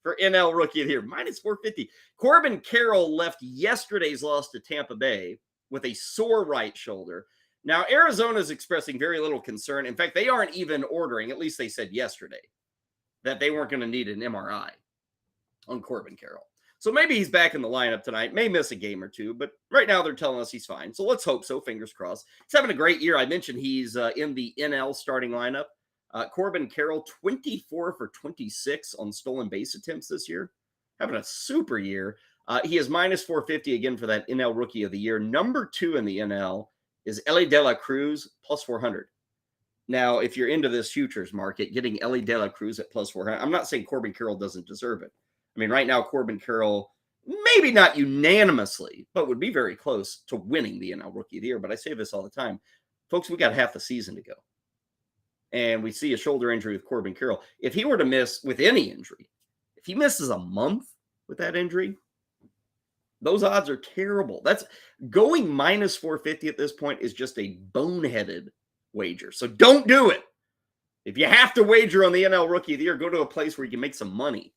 for NL Rookie of the Year. Minus 450. Corbin Carroll left yesterday's loss to Tampa Bay with a sore right shoulder. Now, Arizona is expressing very little concern. In fact, they aren't even ordering, at least they said yesterday, that they weren't going to need an MRI on Corbin Carroll. So maybe he's back in the lineup tonight, may miss a game or 2, but right now they're telling us he's fine. So let's hope so, fingers crossed. He's having a great year. I mentioned he's in the NL starting lineup. Corbin Carroll, 24 for 26 on stolen base attempts this year. Having a super year. He is minus 450 again for that NL Rookie of the Year. Number 2 in the NL is Elly De La Cruz, plus 400. Now, if you're into this futures market, getting Elly De La Cruz at plus 400, I'm not saying Corbin Carroll doesn't deserve it. I mean, right now, Corbin Carroll, maybe not unanimously, but would be very close to winning the NL Rookie of the Year. But I say this all the time. Folks, we got half the season to go. And we see a shoulder injury with Corbin Carroll. If he were to miss with any injury, if he misses a month with that injury, those odds are terrible. That's going minus 450 at this point is just a boneheaded wager. So don't do it. If you have to wager on the NL Rookie of the Year, go to a place where you can make some money.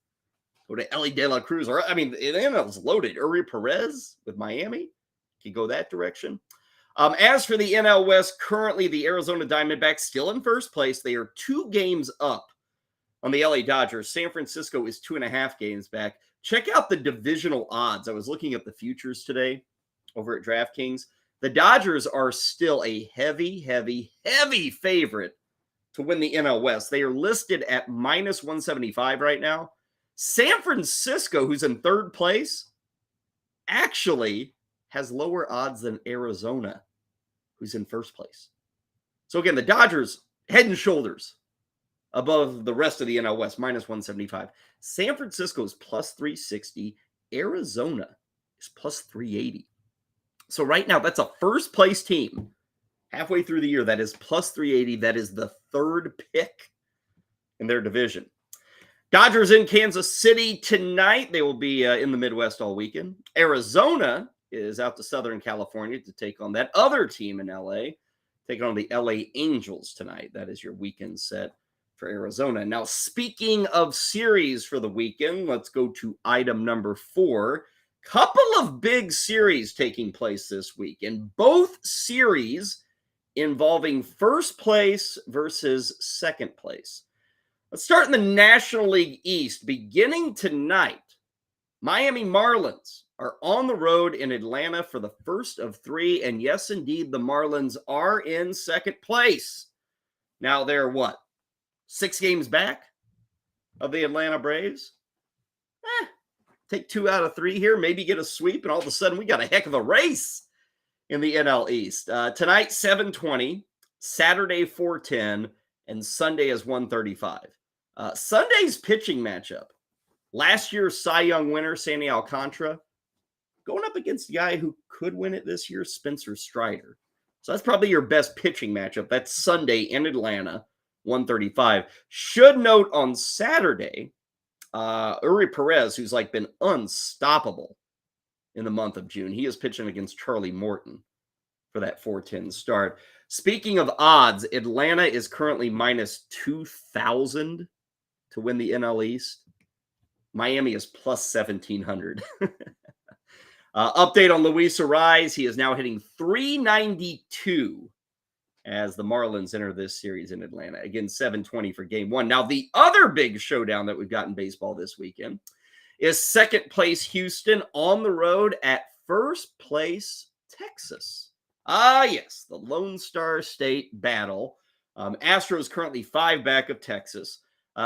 Go to Ellie De La Cruz. Or, I mean, the NL's loaded. Perez with Miami. You can go that direction. As for the NL West, currently the Arizona Diamondbacks still in first place. They are 2 games up on the LA Dodgers. San Francisco is 2.5 games back. Check out the divisional odds. I was looking at the futures today over at DraftKings. The Dodgers are still a heavy favorite to win the NL West. They are listed at minus 175 right now. San Francisco, who's in third place, actually has lower odds than Arizona, who's in first place. So again, the Dodgers head and shoulders above the rest of the NL West, minus 175. San Francisco is plus 360. Arizona is plus 380. So right now, that's a first place team halfway through the year that is plus 380. That is the third pick in their division. Dodgers in Kansas City tonight. They will be in the Midwest all weekend. Arizona is out to Southern California to take on that other team in LA, taking on the LA Angels tonight. That is your weekend set for Arizona. Now, speaking of series for the weekend, let's go to item number 4. Couple of big series taking place this week, and both series involving first place versus second place. Let's start in the National League East. Beginning tonight, Miami Marlins are on the road in Atlanta for the first of 3, and yes, indeed, the Marlins are in second place. Now, they're what? 6 games back of the Atlanta Braves? Take 2 out of 3 here, maybe get a sweep, and all of a sudden we got a heck of a race in the NL East. Tonight, 7:20, Saturday, 4:10, and Sunday is 1:35. Sunday's pitching matchup. Last year's Cy Young winner, Sandy Alcantara, going up against the guy who could win it this year, Spencer Strider. So that's probably your best pitching matchup. That's Sunday in Atlanta, 1:35. Should note on Saturday, Uri Perez, who's like been unstoppable in the month of June. He is pitching against Charlie Morton for that 4:10 start. Speaking of odds, Atlanta is currently minus 2,000 to win the NL East. Miami is plus 1,700. Update on Luis Ariz. He is now hitting .392 as the Marlins enter this series in Atlanta. Again, 7:20 for game 1. Now, the other big showdown that we've got in baseball this weekend is second place Houston on the road at first place Texas. Yes, the Lone Star State battle. Astros currently 5 back of Texas.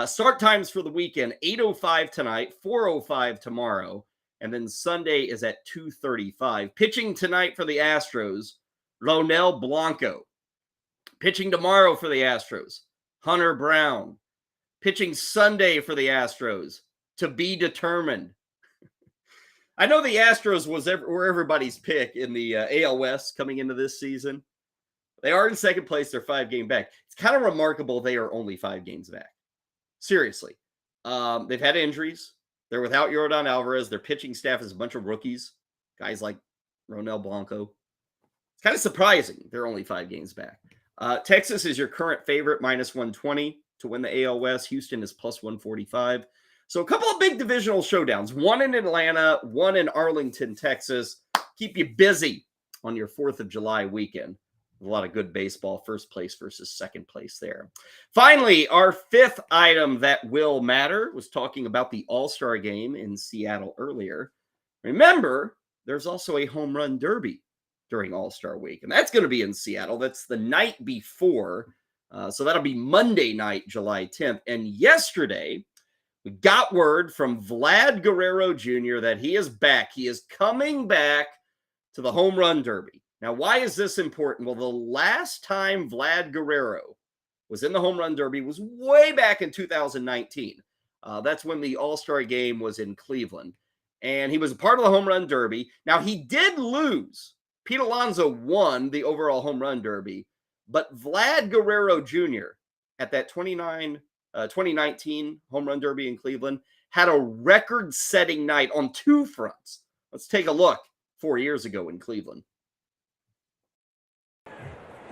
Start times for the weekend, 8:05 tonight, 4:05 tomorrow, and then Sunday is at 2:35. Pitching tonight for the Astros, Ronel Blanco. Pitching tomorrow for the Astros, Hunter Brown. Pitching Sunday for the Astros, to be determined. I know the Astros were everybody's pick in the AL West coming into this season. They are in second place. They're 5 games back. It's kind of remarkable they are only 5 games back. Seriously. They've had injuries. They're without Yordan Alvarez. Their pitching staff is a bunch of rookies. Guys like Ronel Blanco. It's kind of surprising they're only 5 games back. Texas is your current favorite, minus 120 to win the AL West. Houston is plus 145. So a couple of big divisional showdowns. One in Atlanta, one in Arlington, Texas. Keep you busy on your 4th of July weekend. A lot of good baseball, first place versus second place there. Finally, our 5th item that will matter was talking about the All-Star game in Seattle earlier. Remember, there's also a home run derby during All-Star week, and that's going to be in Seattle. That's the night before. So that'll be Monday night, July 10th. And yesterday, we got word from Vlad Guerrero Jr. that he is back. He is coming back to the home run derby. Now, why is this important? Well, the last time Vlad Guerrero was in the home run derby was way back in 2019. That's when the All-Star game was in Cleveland. And he was a part of the home run derby. Now, he did lose. Pete Alonso won the overall home run derby. But Vlad Guerrero Jr. at that 2019 home run derby in Cleveland had a record-setting night on two fronts. Let's take a look 4 years ago in Cleveland.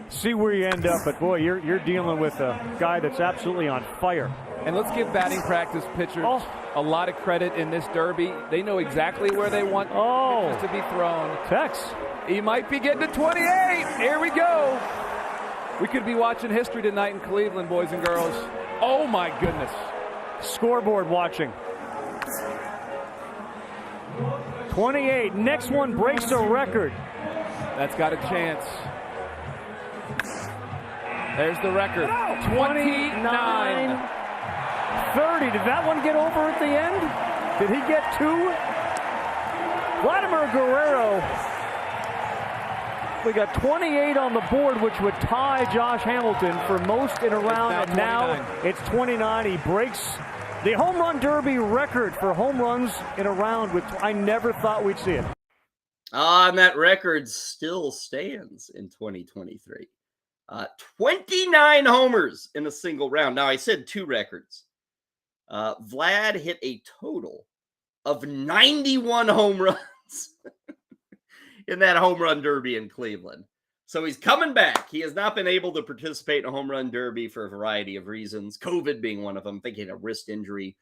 See where you end up, but boy, you're dealing with a guy that's absolutely on fire. And let's give batting practice pitchers a lot of credit in this derby. They know exactly where they want pitches to be thrown. Tex. He might be getting to 28. Here we go. We could be watching history tonight in Cleveland, boys and girls. Oh, my goodness. Scoreboard watching. 28. Next one breaks the record. That's got a chance. There's the record. 29. 30. Did that one get over at the end? Did he get two? Vladimir Guerrero. We got 28 on the board, which would tie Josh Hamilton for most in a round. And now it's 29. He breaks the home run derby record for home runs in a round, which I never thought we'd see it. And that record still stands in 2023. 29 homers in a single round. Now, I said two records. Vlad hit a total of 91 home runs in that home run derby in Cleveland. So he's coming back. He has not been able to participate in a home run derby for a variety of reasons, COVID being one of them. I think he had a wrist injury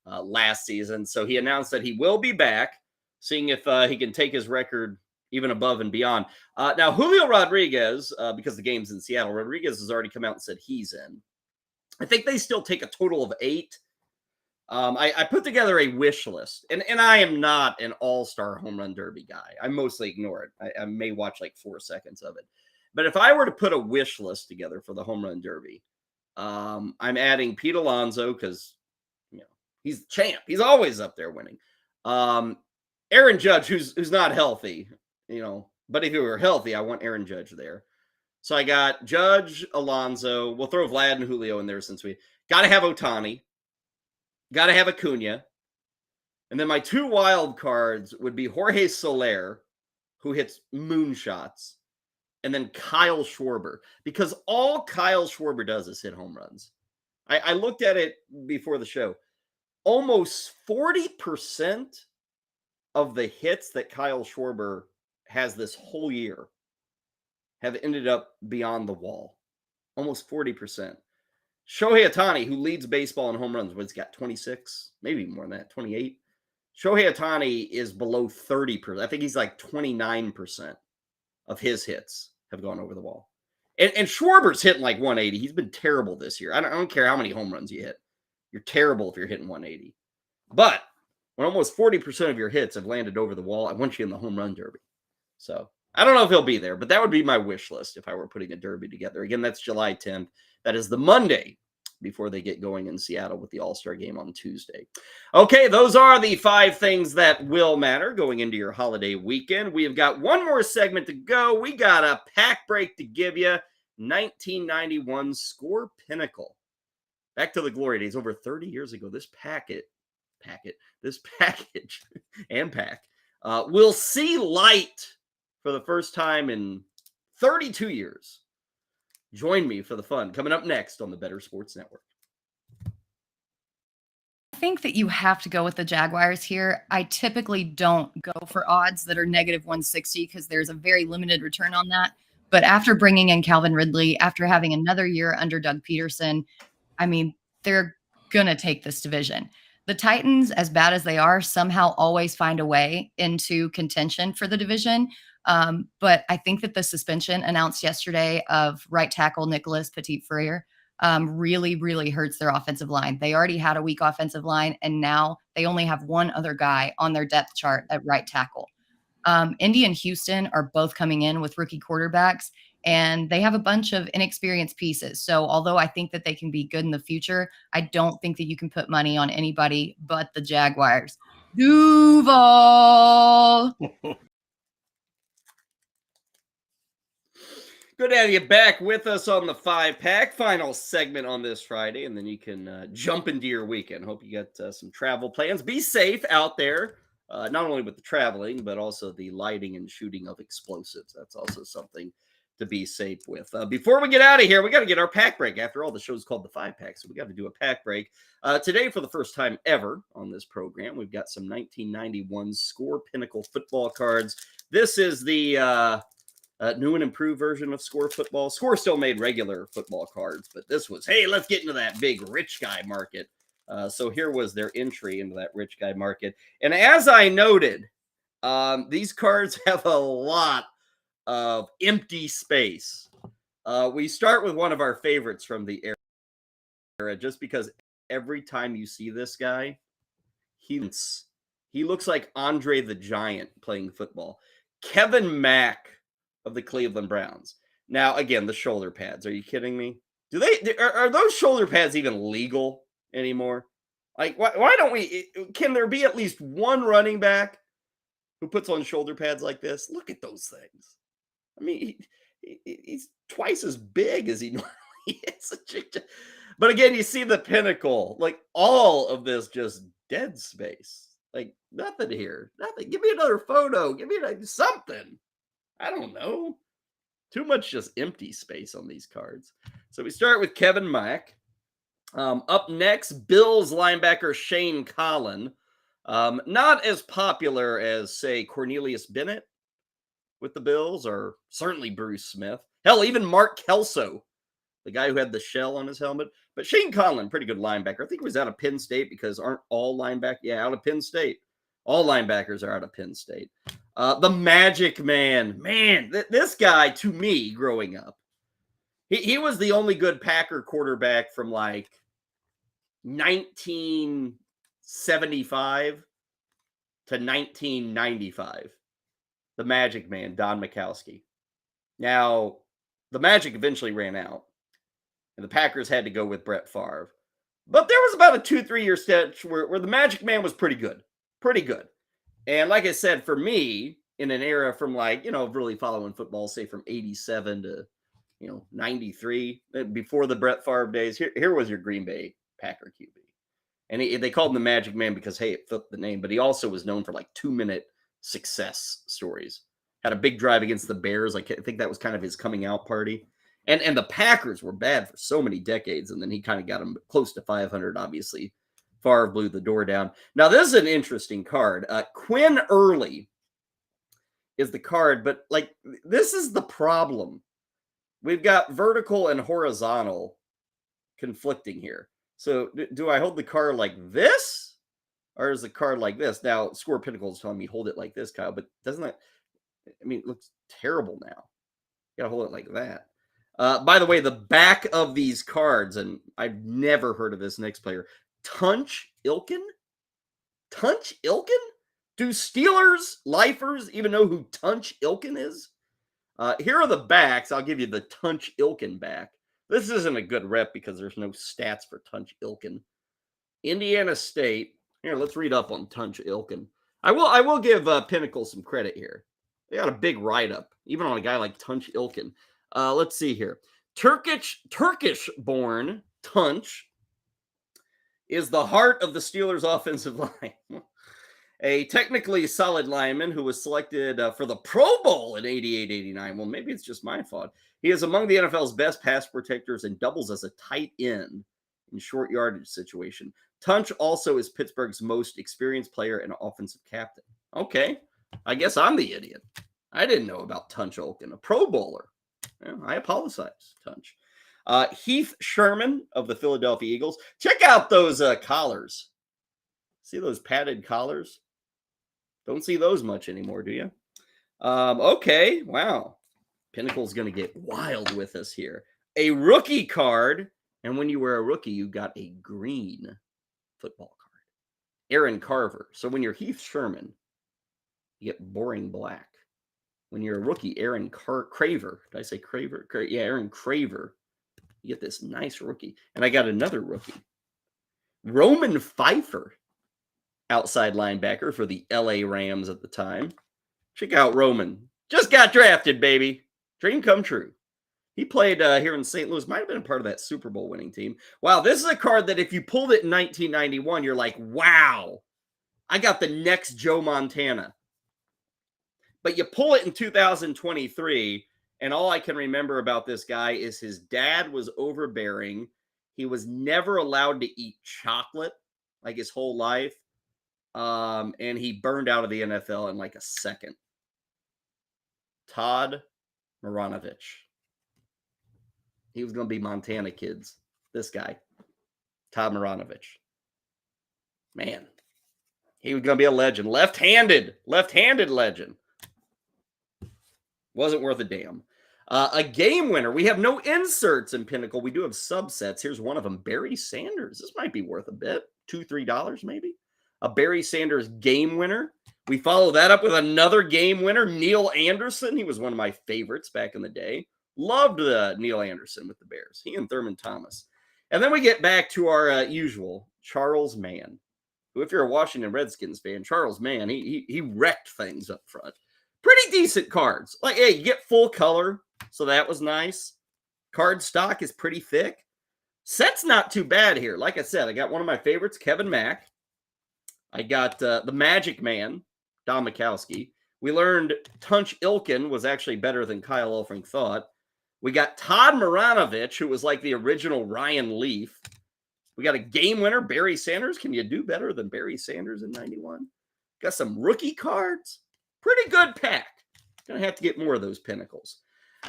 last season. So he announced that he will be back, seeing if he can take his record even above and beyond. Now, Julio Rodriguez, because the game's in Seattle, Rodriguez has already come out and said he's in. I think they still take a total of 8. I put together a wish list, and I am not an all-star home run derby guy. I mostly ignore it. I may watch like 4 seconds of it. But if I were to put a wish list together for the home run derby, I'm adding Pete Alonso because, he's the champ. He's always up there winning. Aaron Judge, who's not healthy, but if he were healthy, I want Aaron Judge there. So I got Judge, Alonso. We'll throw Vlad and Julio in there since we got to have Ohtani. Got to have Acuna. And then my 2 wild cards would be Jorge Soler, who hits moonshots, and then Kyle Schwarber, because all Kyle Schwarber does is hit home runs. I looked at it before the show. Almost 40% of the hits that Kyle Schwarber has this whole year have ended up beyond the wall. Almost 40%. Shohei Ohtani, who leads baseball in home runs, he's got 26, maybe more than that, 28. Shohei Ohtani is below 30%. I think he's like 29% of his hits have gone over the wall. And Schwarber's hitting like 180. He's been terrible this year. I don't care how many home runs you hit. You're terrible if you're hitting 180. But when almost 40% of your hits have landed over the wall, I want you in the home run derby. So I don't know if he'll be there, but that would be my wish list if I were putting a derby together. Again, that's July 10th. That is the Monday before they get going in Seattle with the All-Star game on Tuesday. Okay, those are the 5 things that will matter going into your holiday weekend. We have got one more segment to go. We got a pack break to give you. 1991 Score Pinnacle. Back to the glory days. Over 30 years ago, this package and pack will see light for the first time in 32 years. Join me for the fun coming up next on the Better Sports Network. I think that you have to go with the Jaguars here. I typically don't go for odds that are negative 160 because there's a very limited return on that. But after bringing in Calvin Ridley, after having another year under Doug Peterson, they're going to take this division. The Titans, as bad as they are, somehow always find a way into contention for the division. But I think that the suspension announced yesterday of right tackle Nicholas Petit-Frere really, really hurts their offensive line. They already had a weak offensive line, and now they only have one other guy on their depth chart at right tackle. Indy and Houston are both coming in with rookie quarterbacks, and they have a bunch of inexperienced pieces. So although I think that they can be good in the future, I don't think that you can put money on anybody but the Jaguars. Duval! Good to have you back with us on the 5-pack. Final segment on this Friday, and then you can jump into your weekend. Hope you got some travel plans. Be safe out there, not only with the traveling, but also the lighting and shooting of explosives. That's also something to be safe with. Before we get out of here, we got to get our pack break. After all, the show's called the 5-Pack, so we got to do a pack break. Today, for the first time ever on this program, we've got some 1991 Score Pinnacle football cards. This is the new and improved version of Score football. Score still made regular football cards, but this was, hey, let's get into that big rich guy market. So here was their entry into that rich guy market. And as I noted, these cards have a lot of empty space. We start with one of our favorites from the era, just because every time you see this guy, he looks like Andre the Giant playing football. Kevin Mack of the Cleveland Browns. Now, again, the shoulder pads. Are you kidding me? Are those shoulder pads even legal anymore? Like, why don't we? Can there be at least one running back who puts on shoulder pads like this? Look at those things. I mean, he's twice as big as he normally is. But again, you see the pinnacle. Like, all of this just dead space. Like, nothing here. Nothing. Give me another photo. Give me something. I don't know. Too much just empty space on these cards. So we start with Kevin Mack. Up next, Bills linebacker Shane Collin. Not as popular as, say, Cornelius Bennett with the Bills, or certainly Bruce Smith. Hell, even Mark Kelso, the guy who had the shell on his helmet. But Shane Collin, pretty good linebacker. I think he was out of Penn State, because aren't all linebackers? Yeah, out of Penn State. All linebackers are out of Penn State. The Magic Man. Man, this guy, to me, growing up, he was the only good Packer quarterback from like 1975 to 1995. The Magic Man, Don Majkowski. Now, the Magic eventually ran out, and the Packers had to go with Brett Favre. But there was about a 2-3 year stretch where the Magic Man was pretty good. Pretty good. And like I said, for me, in an era from really following football, say from 87 to, 93, before the Brett Favre days, here was your Green Bay Packer QB. And they called him the Magic Man because, hey, it fit the name. But he also was known for like 2-minute success stories. Had a big drive against the Bears. I think that was kind of his coming out party. And the Packers were bad for so many decades. And then he kind of got them close to 500, obviously. Favre blew the door down. Now, this is an interesting card. Quinn Early is the card, but this is the problem. We've got vertical and horizontal conflicting here. So do I hold the card like this, or is the card like this? Now, Score Pinnacle is telling me hold it like this, Kyle, but doesn't that, it looks terrible now. You gotta hold it like that. By the way, the back of these cards, and I've never heard of this next player, Tunch Ilkin? Tunch Ilkin? Do Steelers lifers even know who Tunch Ilkin is? Here are the backs. I'll give you the Tunch Ilkin back. This isn't a good rep because there's no stats for Tunch Ilkin. Indiana State. Here, let's read up on Tunch Ilkin. I will give Pinnacle some credit here. They got a big write-up, even on a guy like Tunch Ilkin. Let's see here. Turkish-born Tunch is the heart of the Steelers' offensive line. A technically solid lineman who was selected for the Pro Bowl in 88-89. Well, maybe it's just my fault. He is among the NFL's best pass protectors and doubles as a tight end in short yardage situation. Tunch also is Pittsburgh's most experienced player and offensive captain. Okay, I guess I'm the idiot. I didn't know about Tunch Ilkin, a Pro Bowler. Well, I apologize, Tunch. Heath Sherman of the Philadelphia Eagles. Check out those collars. See those padded collars? Don't see those much anymore, do you? Okay, wow. Pinnacle's going to get wild with us here. A rookie card, and when you were a rookie, you got a green football card. Aaron Carver. So when you're Heath Sherman, you get boring black. When you're a rookie, Aaron Craver. Did I say Craver? Yeah, Aaron Craver. You get this nice rookie. And I got another rookie. Roman Pfeiffer, outside linebacker for the LA Rams at the time. Check out Roman. Just got drafted, baby. Dream come true. He played here in St. Louis. Might have been a part of that Super Bowl winning team. Wow, this is a card that if you pulled it in 1991, you're like, wow, I got the next Joe Montana. But you pull it in 2023, And all I can remember about this guy is his dad was overbearing. He was never allowed to eat chocolate like his whole life. And he burned out of the NFL in like a second. Todd Maranovich. He was going to be Montana kids. This guy, Todd Maranovich. Man, he was going to be a legend. Left-handed legend. Wasn't worth a damn. A game winner. We have no inserts in Pinnacle. We do have subsets. Here's one of them. Barry Sanders. This might be worth a bit. $2, $3 maybe. A Barry Sanders game winner. We follow that up with another game winner, Neil Anderson. He was one of my favorites back in the day. Loved Neil Anderson with the Bears. He and Thurman Thomas. And then we get back to our usual Charles Mann, who, if you're a Washington Redskins fan, Charles Mann, he wrecked things up front. Pretty decent cards. Like, hey, you get full color, so that was nice. Card stock is pretty thick. Set's not too bad here. Like I said, I got one of my favorites, Kevin Mack. I got the Magic Man, Don Mikowski. We learned Tunch Ilkin was actually better than Kyle Elfrink thought. We got Todd Maranovich, who was like the original Ryan Leaf. We got a game winner, Barry Sanders. Can you do better than Barry Sanders in 91? Got some rookie cards. Pretty good pack. Gonna have to get more of those Pinnacles.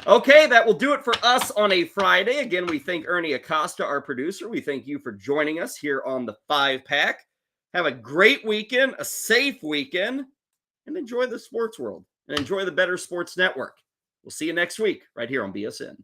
Okay, that will do it for us on a Friday. Again, we thank Ernie Acosta, our producer. We thank you for joining us here on the 5-Pack. Have a great weekend, a safe weekend, and enjoy the sports world and enjoy the Better Sports Network. We'll see you next week right here on BSN.